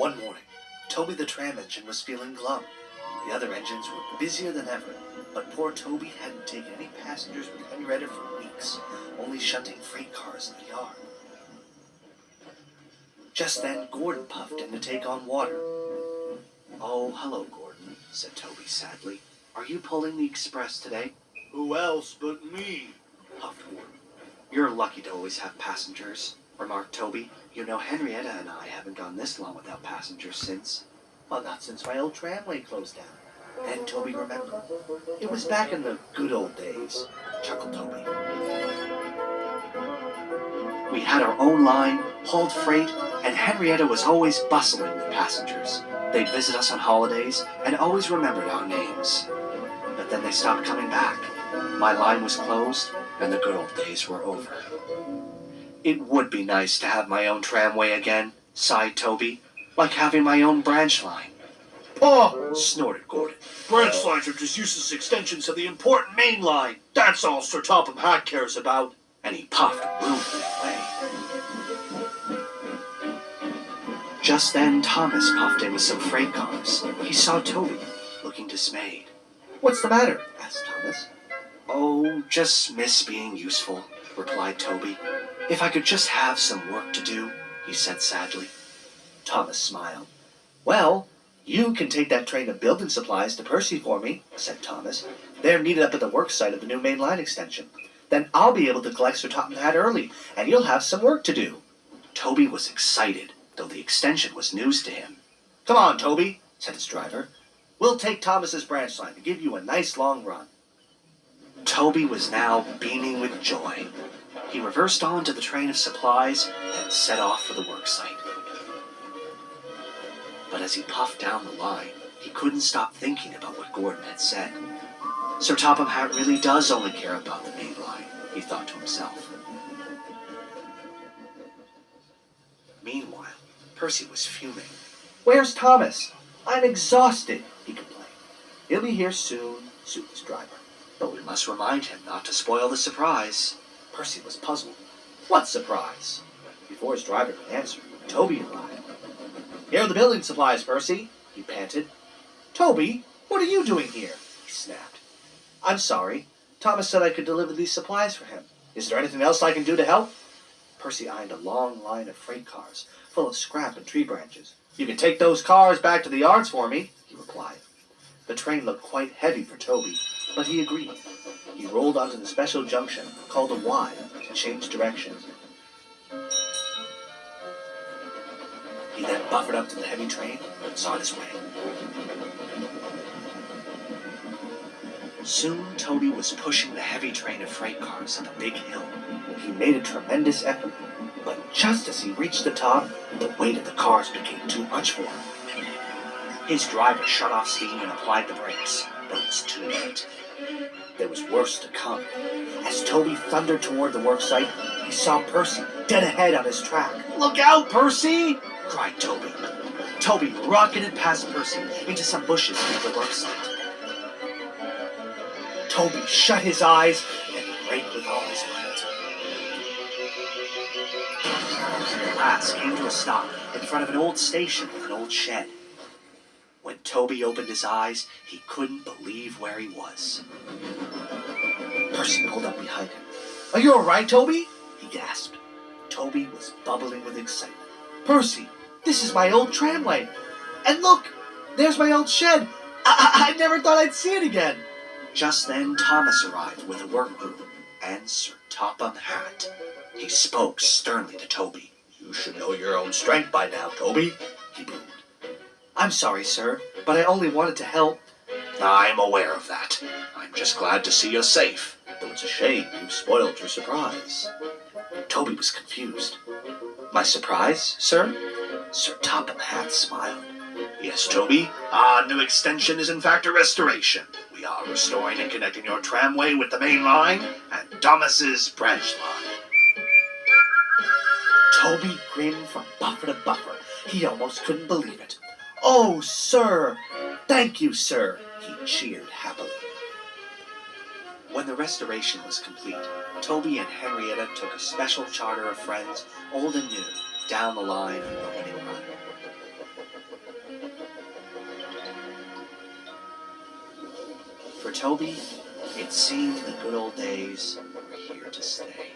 One morning, Toby the tram engine was feeling glum. The other engines were busier than ever, but poor Toby hadn't taken any passengers with Henrietta for weeks, only shunting freight cars in the yard. Just then, Gordon puffed in to take on water. "Oh, hello, Gordon," said Toby sadly. "Are you pulling the express today?" "Who else but me?" puffed Gordon. "You're lucky to always have passengers," remarked Toby. "You know, Henrietta and I haven't gone this long without passengers since." "Well, not since my old tramway closed down." And Toby remembered. "It was back in the good old days," chuckled Toby. "We had our own line, hauled freight, and Henrietta was always bustling with passengers. They'd visit us on holidays and always remembered our names. But then they stopped coming back. My line was closed, and the good old days were over." "It would be nice to have my own tramway again," sighed Toby. "Like having my own branch line." "Oh!" snorted Gordon. "Branch lines are just useless extensions of the important main line. That's all Sir Topham Hatt cares about." And he puffed rudely away. Just then, Thomas puffed in with some freight cars. He saw Toby, looking dismayed. "What's the matter?" asked Thomas. "Oh, just miss being useful," replied Toby. "If I could just have some work to do," he said sadly. Thomas smiled. "Well, you can take that train of building supplies to Percy for me," said Thomas. "They're needed up at the work site of the new main line extension. Then I'll be able to collect Sir Topham Hatt early, and you'll have some work to do." Toby was excited, though the extension was news to him. "Come on, Toby," said his driver. "We'll take Thomas's branch line to give you a nice long run." Toby was now beaming with joy. He reversed onto the train of supplies and set off for the work site. But as he puffed down the line, he couldn't stop thinking about what Gordon had said. Sir Topham Hatt really does only care about the main line, he thought to himself. Meanwhile, Percy was fuming. "Where's Thomas? I'm exhausted," he complained. "He'll be here soon," soothed his driver. "But we must remind him not to spoil the surprise." Percy was puzzled. "What surprise?" Before his driver could answer, Toby arrived. "Here are the building supplies, Percy," he panted. "Toby, what are you doing here?" he snapped. "I'm sorry. Thomas said I could deliver these supplies for him. Is there anything else I can do to help?" Percy eyed a long line of freight cars, full of scrap and tree branches. "You can take those cars back to the yards for me," he replied. The train looked quite heavy for Toby, but he agreed. He rolled onto the special junction, called a Y, to change directions. He then buffered up to the heavy train and saw his way. Soon Toby was pushing the heavy train of freight cars up a big hill. He made a tremendous effort, but just as he reached the top, the weight of the cars became too much for him. His driver shut off steam and applied the brakes, but it was too late. There was worse to come. As Toby thundered toward the worksite, he saw Percy dead ahead on his track. "Look out, Percy!" cried Toby. Toby rocketed past Percy into some bushes near the worksite. Toby shut his eyes and braked with all his might. The last came to a stop in front of an old station with an old shed. When Toby opened his eyes, he couldn't believe where he was. Percy pulled up behind him. "Are you all right, Toby?" he gasped. Toby was bubbling with excitement. "Percy, this is my old tramway. And look, there's my old shed. I never thought I'd see it again." Just then, Thomas arrived with a work group and Sir Topham Hatt. He spoke sternly to Toby. "You should know your own strength by now, Toby," he boomed. "I'm sorry, sir, but I only wanted to help." "I'm aware of that. I'm just glad to see you're safe, though it's a shame you've spoiled your surprise." Toby was confused. "My surprise, sir?" Sir Topham Hatt smiled. "Yes, Toby, our new extension is in fact a restoration. We are restoring and connecting your tramway with the main line and Thomas's branch line." Toby grinned from buffer to buffer. He almost couldn't believe it. "Oh, sir! Thank you, sir!" he cheered happily. When the restoration was complete, Toby and Henrietta took a special charter of friends, old and new, down the line on the winning run. Toby, it seemed the good old days were here to stay.